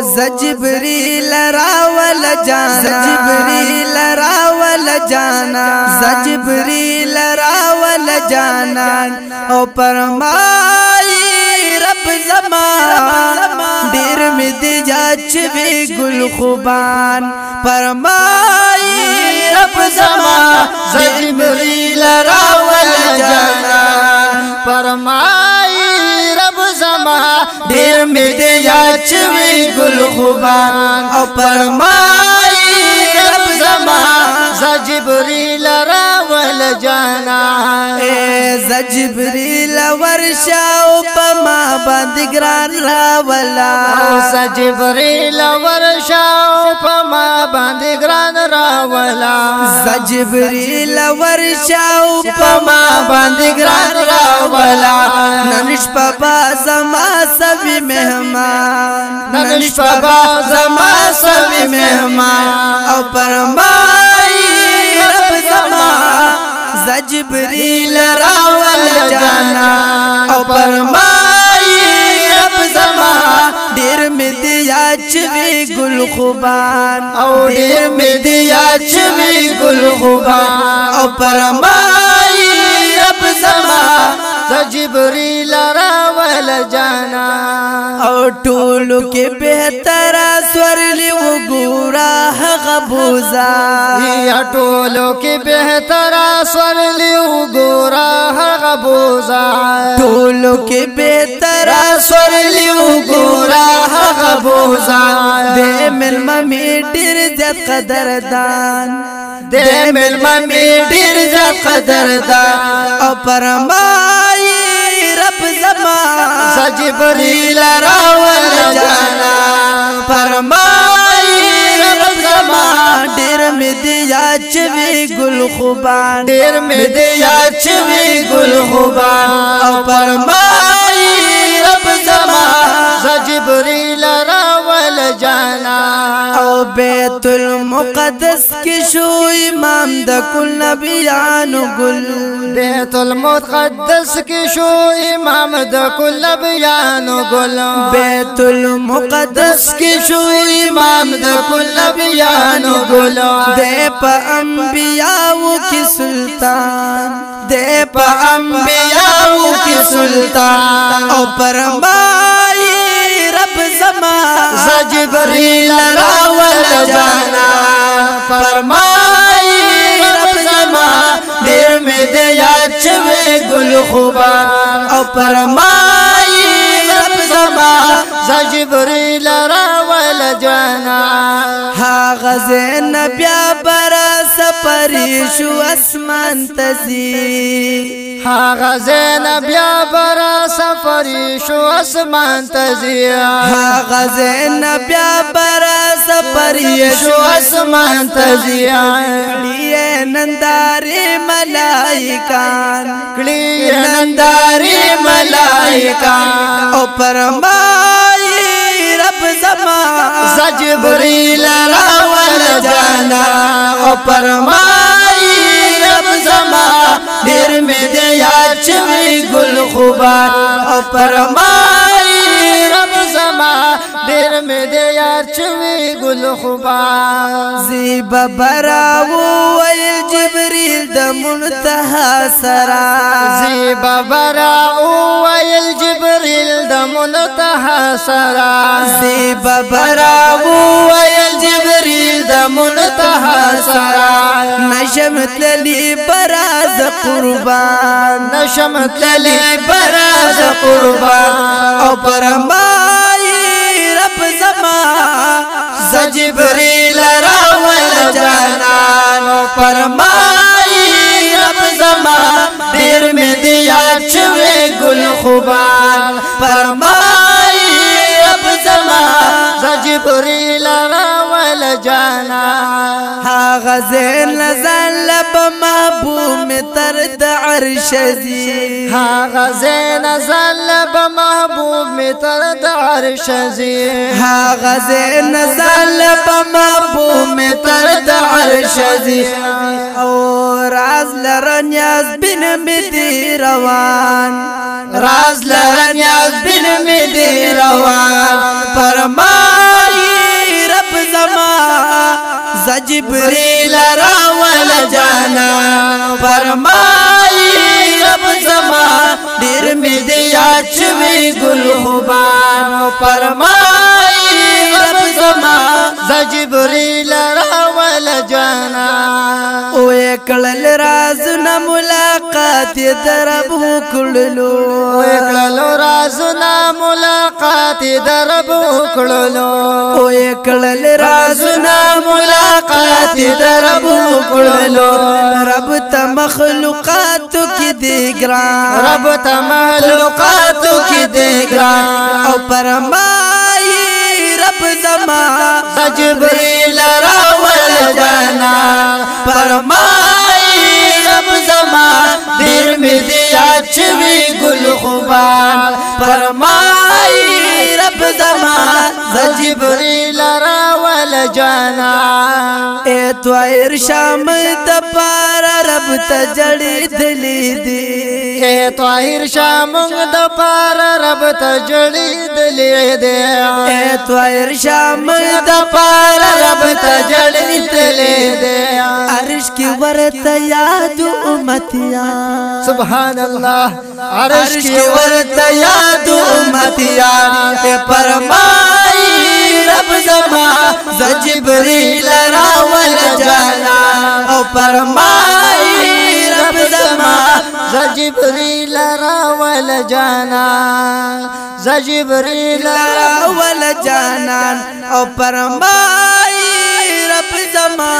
زجبریل راول جانا زجبریل راول جانا زجبریل راول جانا او فرمائی رب زمان دیر میں دیا چوی گل خوبان فرمائی رب زمان زجبریل راول جانا فرمائی رب زمان دیر میں دیا چوی گل خوبان او فرمائی رب زمان زجبریل راول جانا زجبریل ورشاو پما بندگران راولا زجبریل ورشاو پما بندگران راولا زجبریل ورشاو پما بندگران راولا ننش پبا زما سبی مہمان ننش پبا زما سبی مہمان او فرمائی رب زمان زجبریل راول جانا او فرمائی رب زمان دیر میں دیا چوی گل خوبان او دیر میں دیا چوی گل خوبان او فرمائی رب زمان زجبریل راول جانا او ټولو کې بهتر سورلی وګورا غبوزا یا ټولو کې بهتر سورلی وګورا غبوزا ټولو کې بهتر سورلی وګورا غبوزا دې ملم می ډیر زیات قدردان دې ملم می ډیر زیات قدردان او فرمائی رب زمان زجبریل راول جانا فرمائی رب زمان دیر میں دیا چوی گل خوبان دیر میں دیا چوی گل خوبان او فرمائی رب زمان زجبریل راول جانا او بیت المقدس کی شو امام د کل نبیانو گل بیت المقدس کی شو امام د کل نبیانو گل بیت المقدس کی شو امام د کل نبیانو گل دے پا انبیاءو کی سلطان دے پا انبیاءو کی سلطان او فرمائی رب زمان زجبریل راول جانا فرمائی رب زمان دیر میں دیا چوی گل خوبان او فرمائی رب زمان زجبریل راول جانا ها غزین بیا برا سپری شو اسمان تزی ها غزین بیا برا سپری شو اسمان تزی ها غزین بیا برا سپری شو اسمان تزی کلیے ننداری ملائکان کلیے ننداری ملائکان او فرمائی رب زمان زجبریل راول جانا او فرمائی رب زمان دیر میں دیا چوی گل خوبان او فرمائی رب زمان دیر میں دیا چوی گل خوبان زیب براو ویل جبریل د منتہا سرا زیب براو ویل جبریل د منتہا سرا زیب براو ویل جبریل د منتہا سرا نشمت للی براز قربان نشمت للی براز قربان او فرمائی رب زمان زجبریل راول جانا فرمائی رب زمان دیر میں دیا چوی گل خوبان فرمائی رب زمان زجبریل راول جانا ها غزین لزل بمحبوب تر د عرش زی ها غزین زل بمحبوب تر د عرش زی ها غزین زل بمحبوب تر د عرش زی اور راز لرنیاز بن مدی روان راز لرنیاز بن مدی روان فرمان जिब्रील रावल जाना फरमाई रब जमा दिर में दिया चुवे गुल खुबान फरमाई रब जमा जिब्रील रावल जाना ओए कलल राज न मुलाकात दरब कुड़लो ओए कलल राज न मुलाकात दरब कुड़लो ओए कलल राज न मुलाकात दरब कुड़लो रब त मखलूकात की देगरा रब त मखलूकात की देगरा और फरमाई रब जमा जिब्रील रावल जाना फरमाई रब जमा दिल में दिया चुवी गुल खुबान फरमाई रब जमा जिब्रील रावल जाना ए त्वायर शाम दपार रब तजड़ी दिली दी ए त्वायर शाम दपार रब तजड़ी दिली दे ए त्वायर शाम दपार रब तजड़ी दिली दे अर्श की वरत याद उम्मतिया सुभान अल्लाह अर्श की वरत याद उम्मतिया फरमाई रब जमा जिब्रील रावल जाना और फरमाई रब जमा जिब्रील रावल जाना जिब्रील रावल जाना और फरमाई रब जमा